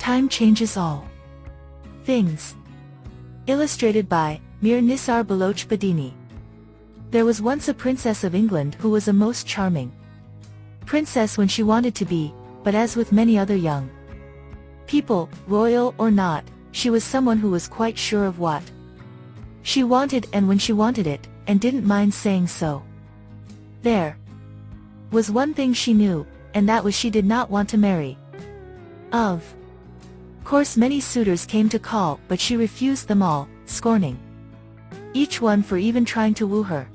Time changes all things. Illustrated by Mir Nisar Baloch Badini. There was once a princess of England who was a most charming princess when she wanted to be, but as with many other young people, royal or not, she was someone who was quite sure of what she wanted and when she wanted it, and didn't mind saying so. There was one thing she knew, and that was she did not want to marry. Of course many suitors came to call, but she refused them all, scorning each one for even trying to woo her.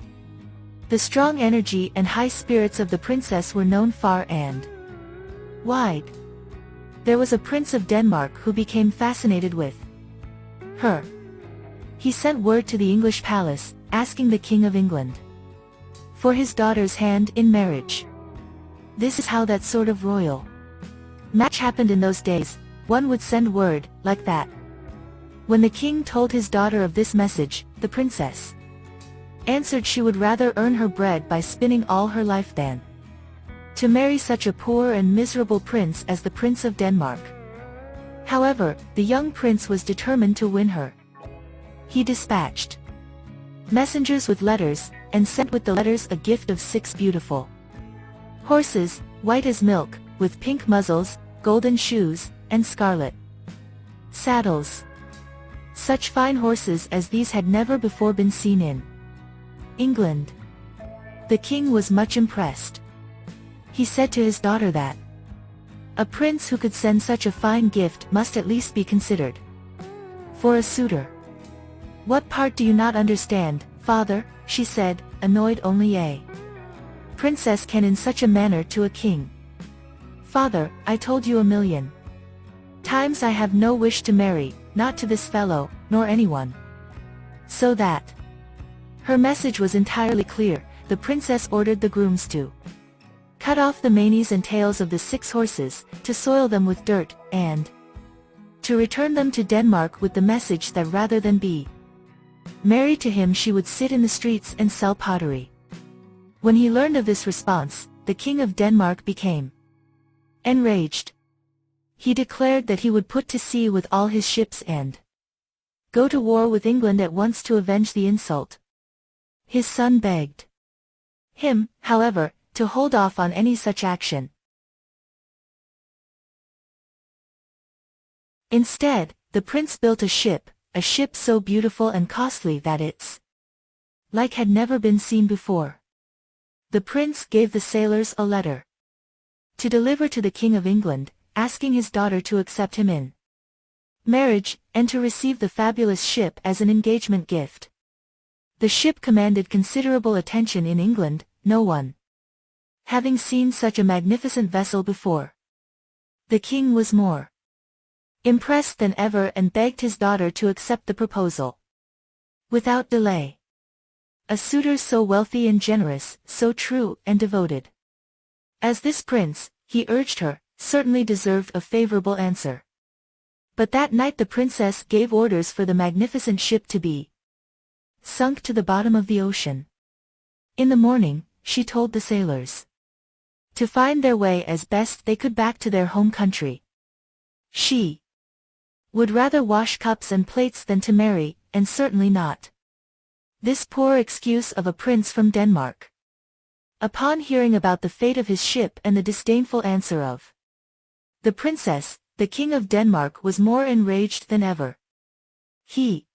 The strong energy and high spirits of the princess were known far and wide. There was a prince of Denmark who became fascinated with her. He sent word to the English palace, asking the King of England for his daughter's hand in marriage. This is how that sort of royal match happened in those days. One would send word, like that. When the king told his daughter of this message, the princess answered she would rather earn her bread by spinning all her life than to marry such a poor and miserable prince as the Prince of Denmark. However, the young prince was determined to win her. He dispatched messengers with letters, and sent with the letters a gift of 6 beautiful horses, white as milk, with pink muzzles, golden shoes, and scarlet saddles. Such fine horses as these had never before been seen in England. The king was much impressed. He said to his daughter that a prince who could send such a fine gift must at least be considered for a suitor. "What part do you not understand, father?" she said, annoyed. "Only a princess can in such a manner to a king." "Father, I told you a million times I have no wish to marry, not to this fellow, nor anyone." So that her message was entirely clear, the princess ordered the grooms to cut off the manes and tails of the 6 horses, to soil them with dirt, and to return them to Denmark with the message that rather than be married to him she would sit in the streets and sell pottery. When he learned of this response, the King of Denmark became enraged. He declared that he would put to sea with all his ships and go to war with England at once to avenge the insult. His son begged him, however, to hold off on any such action. Instead, the prince built a ship so beautiful and costly that its like had never been seen before. The prince gave the sailors a letter to deliver to the King of England, asking his daughter to accept him in marriage, and to receive the fabulous ship as an engagement gift. The ship commanded considerable attention in England, no one having seen such a magnificent vessel before. The king was more impressed than ever and begged his daughter to accept the proposal without delay. A suitor so wealthy and generous, so true and devoted as this prince, he urged her, certainly deserved a favorable answer. But that night the princess gave orders for the magnificent ship to be sunk to the bottom of the ocean. In the morning, she told the sailors to find their way as best they could back to their home country. She would rather wash cups and plates than to marry, and certainly not this poor excuse of a prince from Denmark. Upon hearing about the fate of his ship and the disdainful answer of the princess, the King of Denmark was more enraged than ever. He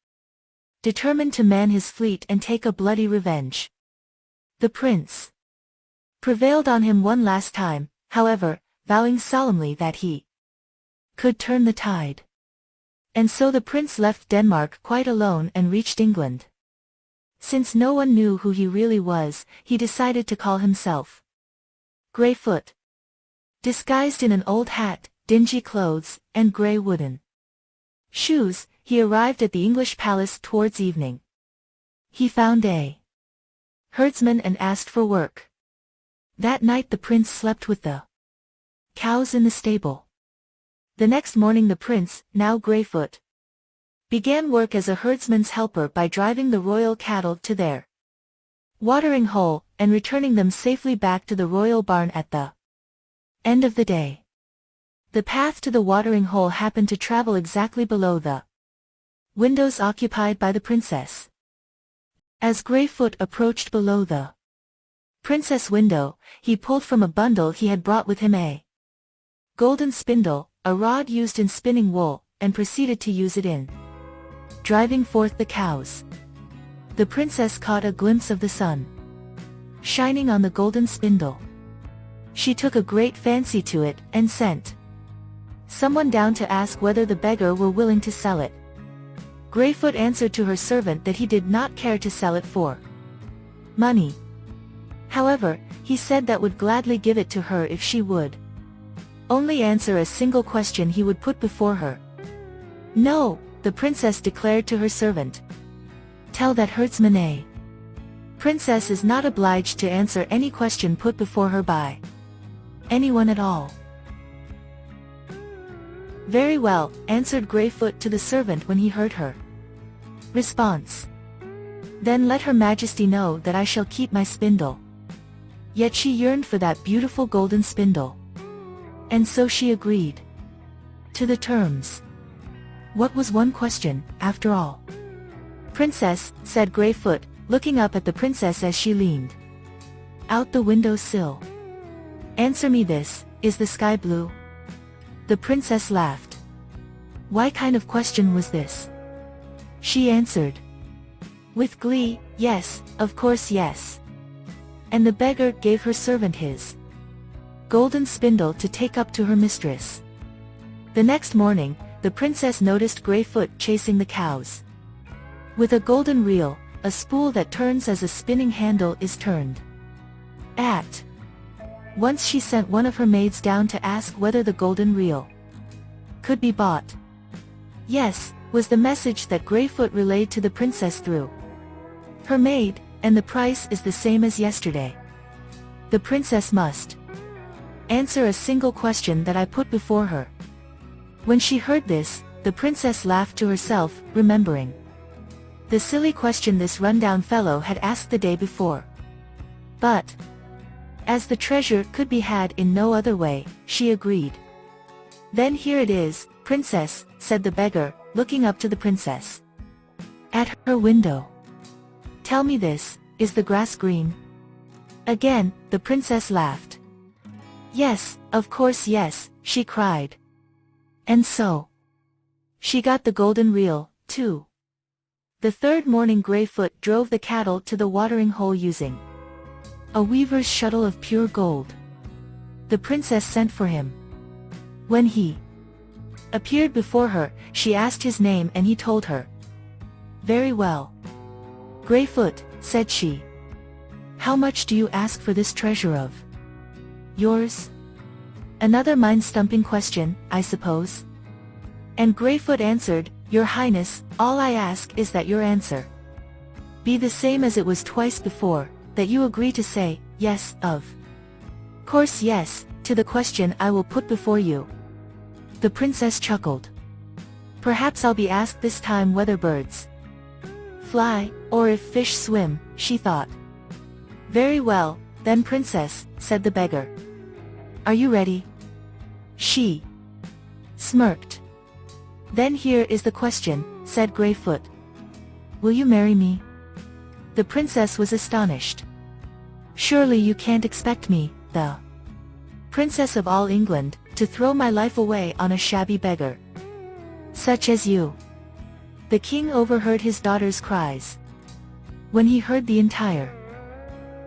determined to man his fleet and take a bloody revenge. The prince prevailed on him one last time, however, vowing solemnly that he could turn the tide. And so the prince left Denmark quite alone and reached England. Since no one knew who he really was, he decided to call himself Greyfoot. Disguised in an old hat, dingy clothes, and grey wooden shoes, he arrived at the English palace towards evening. He found a herdsman and asked for work. That night the prince slept with the cows in the stable. The next morning the prince, now Greyfoot, began work as a herdsman's helper by driving the royal cattle to their watering hole, and returning them safely back to the royal barn at the end of the day. The path to the watering hole happened to travel exactly below the windows occupied by the princess. As Greyfoot approached below the princess window, he pulled from a bundle he had brought with him a golden spindle, a rod used in spinning wool, and proceeded to use it in driving forth the cows. The princess caught a glimpse of the sun shining on the golden spindle. She took a great fancy to it, and sent someone down to ask whether the beggar were willing to sell it. Greyfoot answered to her servant that he did not care to sell it for money. However, he said that would gladly give it to her if she would only answer a single question he would put before her. "No," the princess declared to her servant. "Tell that herdsman a princess is not obliged to answer any question put before her by anyone at all." "Very well," answered Greyfoot to the servant when he heard her response. "Then let her majesty know that I shall keep my spindle." Yet she yearned for that beautiful golden spindle. And so she agreed to the terms. What was one question, after all? "Princess," said Greyfoot, looking up at the princess as she leaned out the window sill. "Answer me this, is the sky blue?" The princess laughed. What kind of question was this? She answered with glee, "Yes, of course yes." And the beggar gave her servant his golden spindle to take up to her mistress. The next morning, the princess noticed Greyfoot chasing the cows with a golden reel, a spool that turns as a spinning handle is turned. At once she sent one of her maids down to ask whether the golden reel could be bought. "Yes," was the message that Greyfoot relayed to the princess through her maid, "and the price is the same as yesterday. The princess must answer a single question that I put before her." When she heard this, the princess laughed to herself, remembering the silly question this rundown fellow had asked the day before. But as the treasure could be had in no other way, she agreed. "Then here it is, princess," said the beggar, looking up to the princess at her window. "Tell me this, is the grass green?" Again, the princess laughed. "Yes, of course yes," she cried. And so she got the golden reel, too. The third morning Greyfoot drove the cattle to the watering hole using a weaver's shuttle of pure gold. The princess sent for him. When he appeared before her, she asked his name and he told her. "Very well, Greyfoot," said she. "How much do you ask for this treasure of yours?" Another mind-stumping question, I suppose. And Greyfoot answered, "Your Highness, all I ask is that your answer be the same as it was twice before, that you agree to say, yes, of course yes, to the question I will put before you." The princess chuckled. "Perhaps I'll be asked this time whether birds fly, or if fish swim," she thought. "Very well, then princess," said the beggar. "Are you ready?" She smirked. "Then here is the question," said Greyfoot. "Will you marry me?" The princess was astonished. "Surely you can't expect me, the princess of all England, to throw my life away on a shabby beggar such as you." The king overheard his daughter's cries. When he heard the entire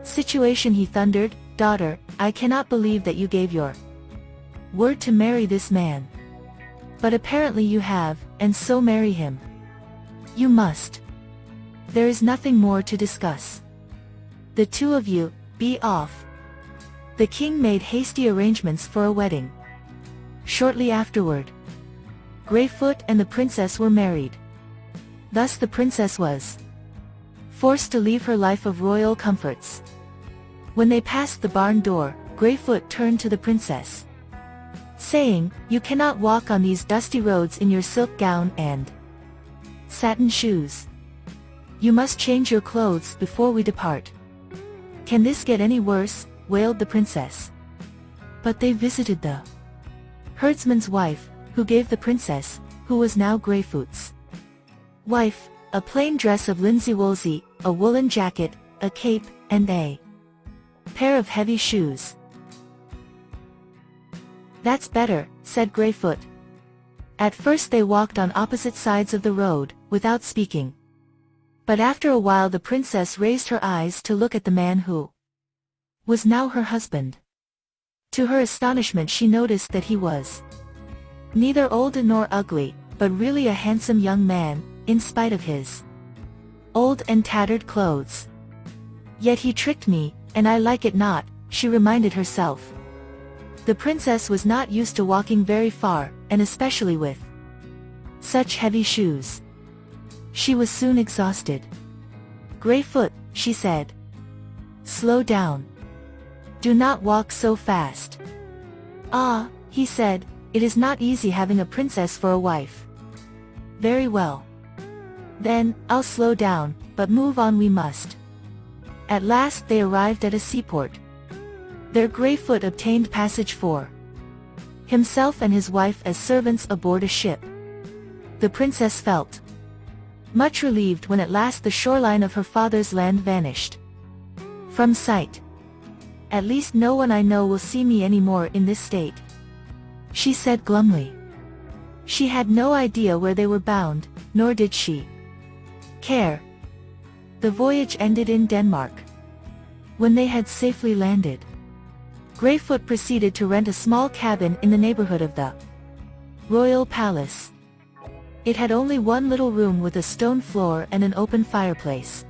situation he thundered, "Daughter, I cannot believe that you gave your word to marry this man. But apparently you have, and so marry him. You must. There is nothing more to discuss. The two of you, be off." The king made hasty arrangements for a wedding. Shortly afterward, Greyfoot and the princess were married. Thus the princess was forced to leave her life of royal comforts. When they passed the barn door, Greyfoot turned to the princess, saying, "You cannot walk on these dusty roads in your silk gown and satin shoes. You must change your clothes before we depart." "Can this get any worse?" wailed the princess. But they visited the herdsman's wife, who gave the princess, who was now Greyfoot's wife, a plain dress of linsey woolsey, a woolen jacket, a cape, and a pair of heavy shoes. "That's better," said Greyfoot. At first they walked on opposite sides of the road, without speaking. But after a while the princess raised her eyes to look at the man who was now her husband. To her astonishment she noticed that he was neither old nor ugly, but really a handsome young man, in spite of his old and tattered clothes. "Yet he tricked me, and I like it not," she reminded herself. The princess was not used to walking very far, and especially with such heavy shoes. She was soon exhausted. "Greyfoot," she said. "Slow down. Do not walk so fast." "Ah," he said, "it is not easy having a princess for a wife." "Very well. Then, I'll slow down, but move on we must." At last they arrived at a seaport. There Greyfoot obtained passage for himself and his wife as servants aboard a ship. The princess felt much relieved when at last the shoreline of her father's land vanished from sight. "At least no one I know will see me any more in this state," she said glumly. She had no idea where they were bound, nor did she care. The voyage ended in Denmark. When they had safely landed, Greyfoot proceeded to rent a small cabin in the neighborhood of the royal palace. It had only one little room with a stone floor and an open fireplace.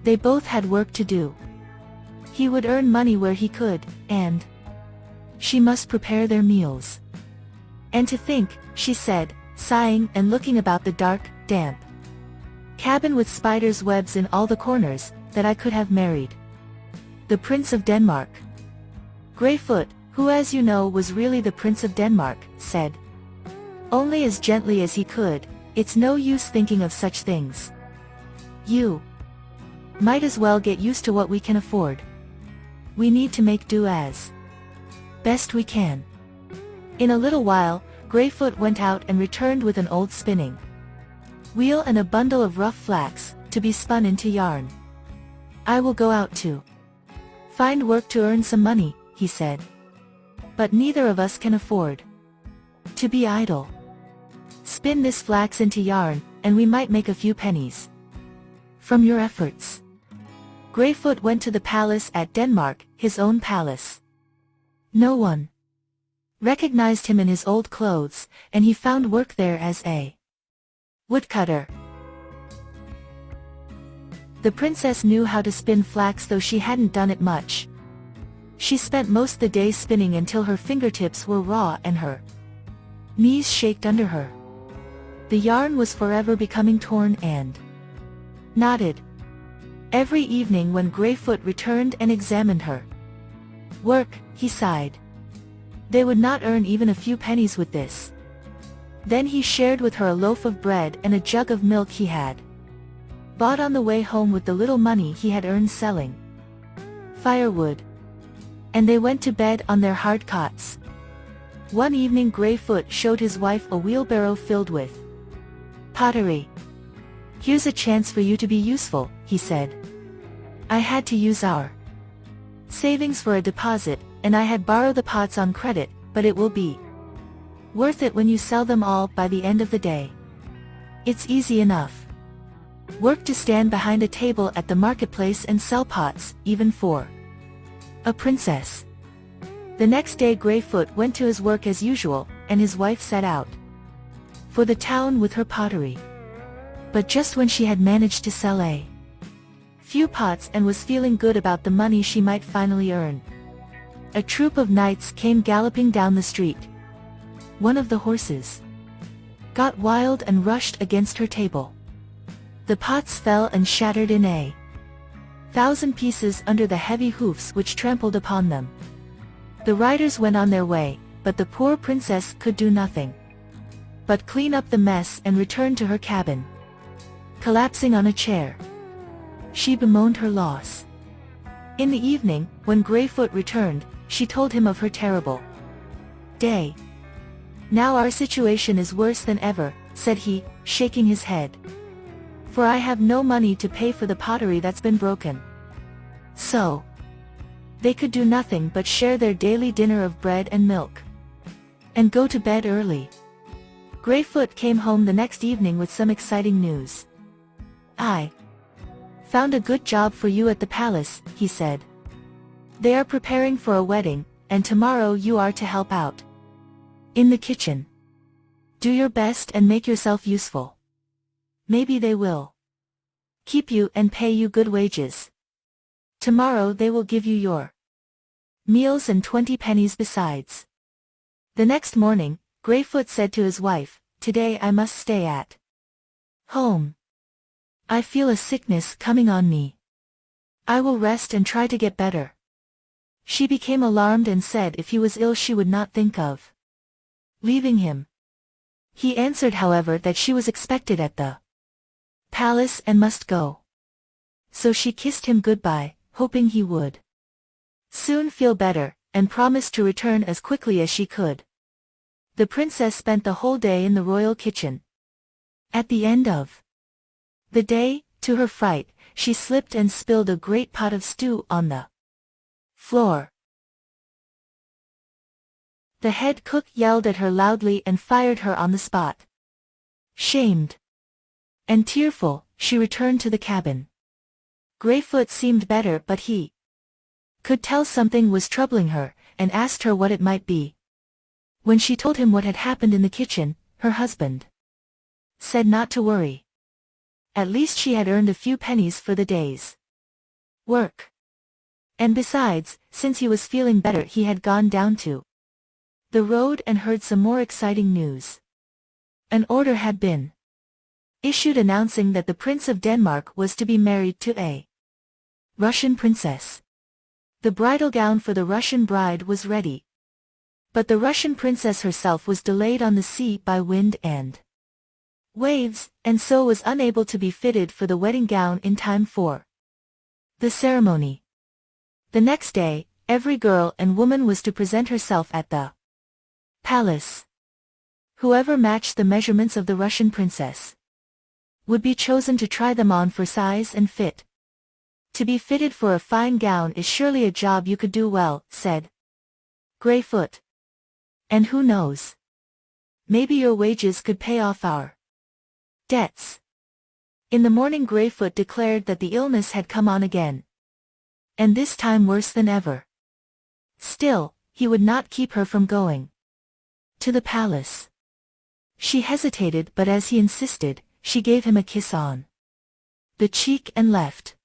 They both had work to do. He would earn money where he could, and she must prepare their meals. "And to think," she said, sighing and looking about the dark, damp cabin with spiders' webs in all the corners, "that I could have married the Prince of Denmark." Greyfoot, who as you know was really the Prince of Denmark, said, only as gently as he could, "It's no use thinking of such things. You might as well get used to what we can afford. We need to make do as best we can." In a little while, Greyfoot went out and returned with an old spinning wheel and a bundle of rough flax, to be spun into yarn. "I will go out to find work to earn some money," he said. "But neither of us can afford to be idle. Spin this flax into yarn, and we might make a few pennies from your efforts." Greyfoot went to the palace at Denmark, his own palace. No one recognized him in his old clothes, and he found work there as a woodcutter. The princess knew how to spin flax, though she hadn't done it much. She spent most the day spinning until her fingertips were raw and her knees shaked under her. The yarn was forever becoming torn and knotted. Every evening when Greyfoot returned and examined her work, he sighed. They would not earn even a few pennies with this. Then he shared with her a loaf of bread and a jug of milk he had bought on the way home with the little money he had earned selling firewood. And they went to bed on their hard cots. One evening Greyfoot showed his wife a wheelbarrow filled with pottery. "Here's a chance for you to be useful," he said. "I had to use our savings for a deposit, and I had borrowed the pots on credit, but it will be worth it when you sell them all by the end of the day. It's easy enough work to stand behind a table at the marketplace and sell pots, even for a princess." The next day Greyfoot went to his work as usual, and his wife set out for the town with her pottery. But just when she had managed to sell a few pots and was feeling good about the money she might finally earn, a troop of knights came galloping down the street. One of the horses got wild and rushed against her table. The pots fell and shattered in a thousand pieces under the heavy hoofs which trampled upon them. The riders went on their way, but the poor princess could do nothing but clean up the mess and return to her cabin. Collapsing on a chair, she bemoaned her loss. In the evening, when Greyfoot returned, she told him of her terrible day. Now our situation is worse than ever, said he, shaking his head. For I have no money to pay for the pottery that's been broken. So they could do nothing but share their daily dinner of bread and milk, and go to bed early. Greyfoot came home the next evening with some exciting news. I found a good job for you at the palace, he said. They are preparing for a wedding, and tomorrow you are to help out in the kitchen. Do your best and make yourself useful. Maybe they will keep you and pay you good wages. Tomorrow they will give you your meals and 20 pennies besides. The next morning, Greyfoot said to his wife, Today I must stay at home. I feel a sickness coming on me. I will rest and try to get better. She became alarmed and said if he was ill she would not think of leaving him. He answered however that she was expected at the palace and must go. So she kissed him goodbye, hoping he would soon feel better, and promised to return as quickly as she could. The princess spent the whole day in the royal kitchen. At the end of the day, to her fright, she slipped and spilled a great pot of stew on the floor. The head cook yelled at her loudly and fired her on the spot. Shamed and tearful, she returned to the cabin. Greyfoot seemed better, but he could tell something was troubling her, and asked her what it might be. When she told him what had happened in the kitchen, her husband said not to worry. At least she had earned a few pennies for the day's work. And besides, since he was feeling better he had gone down to the road and heard some more exciting news. An order had been issued announcing that the Prince of Denmark was to be married to a Russian princess. The bridal gown for the Russian bride was ready. But the Russian princess herself was delayed on the sea by wind and waves, and so was unable to be fitted for the wedding gown in time for the ceremony. The next day, every girl and woman was to present herself at the palace. Whoever matched the measurements of the Russian princess would be chosen to try them on for size and fit. To be fitted for a fine gown is surely a job you could do well, said Greyfoot. And who knows? Maybe your wages could pay off our debts. In the morning Greyfoot declared that the illness had come on again. And this time worse than ever. Still, he would not keep her from going to the palace. She hesitated, but as he insisted, she gave him a kiss on the cheek and left.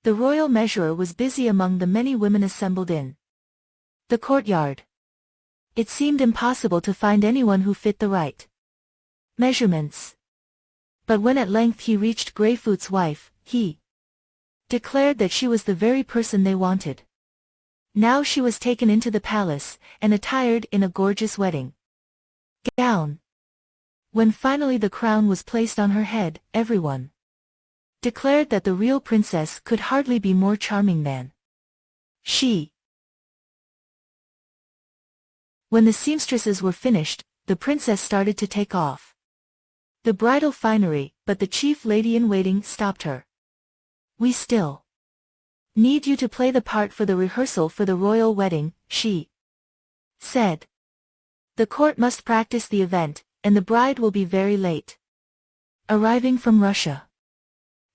The royal measurer was busy among the many women assembled in the courtyard. It seemed impossible to find anyone who fit the right measurements. But when at length he reached Greyfoot's wife, he declared that she was the very person they wanted. Now she was taken into the palace, and attired in a gorgeous wedding gown. When finally the crown was placed on her head, everyone declared that the real princess could hardly be more charming than she. When the seamstresses were finished, the princess started to take off the bridal finery, but the chief lady-in-waiting stopped her. We still need you to play the part for the rehearsal for the royal wedding, she said. The court must practice the event, and the bride will be very late arriving from Russia.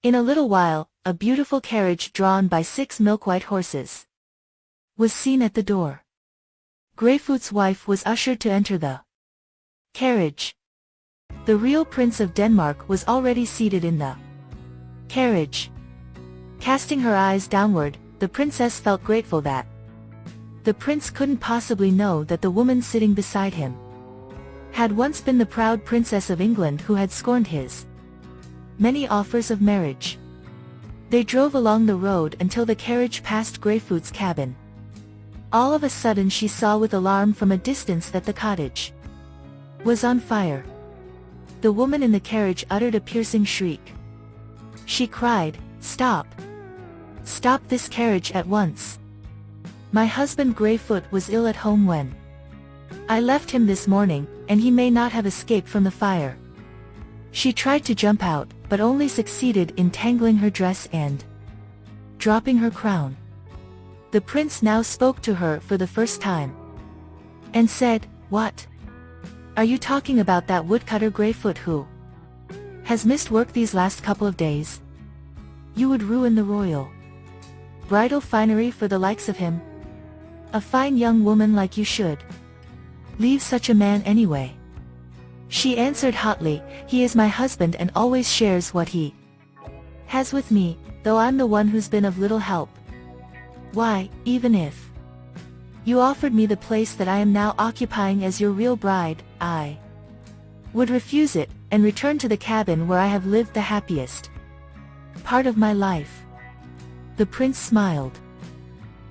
In a little while, a beautiful carriage drawn by 6 milk-white horses was seen at the door. Greyfoot's wife was ushered to enter the carriage. The real Prince of Denmark was already seated in the carriage. Casting her eyes downward, the princess felt grateful that the prince couldn't possibly know that the woman sitting beside him had once been the proud Princess of England who had scorned his many offers of marriage. They drove along the road until the carriage passed Greyfoot's cabin. All of a sudden she saw with alarm from a distance that the cottage was on fire. The woman in the carriage uttered a piercing shriek. She cried, "Stop! Stop this carriage at once! My husband Greyfoot was ill at home when I left him this morning, and he may not have escaped from the fire. She tried to jump out, but only succeeded in tangling her dress and dropping her crown. The prince now spoke to her for the first time, and said, "What? Are you talking about that woodcutter Greyfoot who has missed work these last couple of days? You would ruin the royal bridal finery for the likes of him? A fine young woman like you should leave such a man anyway." She answered hotly, "He is my husband and always shares what he has with me, though I'm the one who's been of little help. Why, even if you offered me the place that I am now occupying as your real bride, I would refuse it, and return to the cabin where I have lived the happiest part of my life." The prince smiled.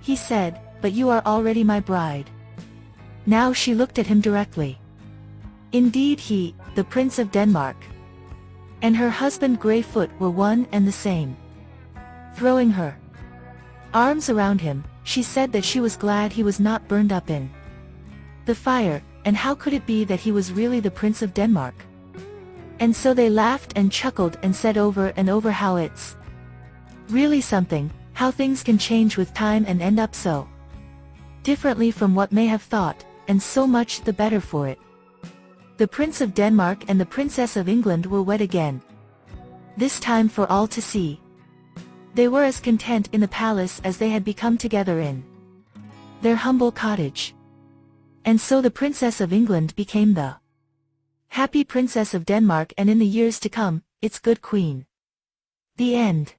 He said, "But you are already my bride." Now she looked at him directly. Indeed he, the Prince of Denmark, and her husband Greyfoot were one and the same. Throwing her arms around him, she said that she was glad he was not burned up in the fire, and how could it be that he was really the Prince of Denmark? And so they laughed and chuckled and said over and over how it's really something, how things can change with time and end up so differently from what may have thought, and so much the better for it. The Prince of Denmark and the Princess of England were wed again. This time for all to see. They were as content in the palace as they had become together in their humble cottage. And so the Princess of England became the happy Princess of Denmark, and in the years to come, its good queen. The end.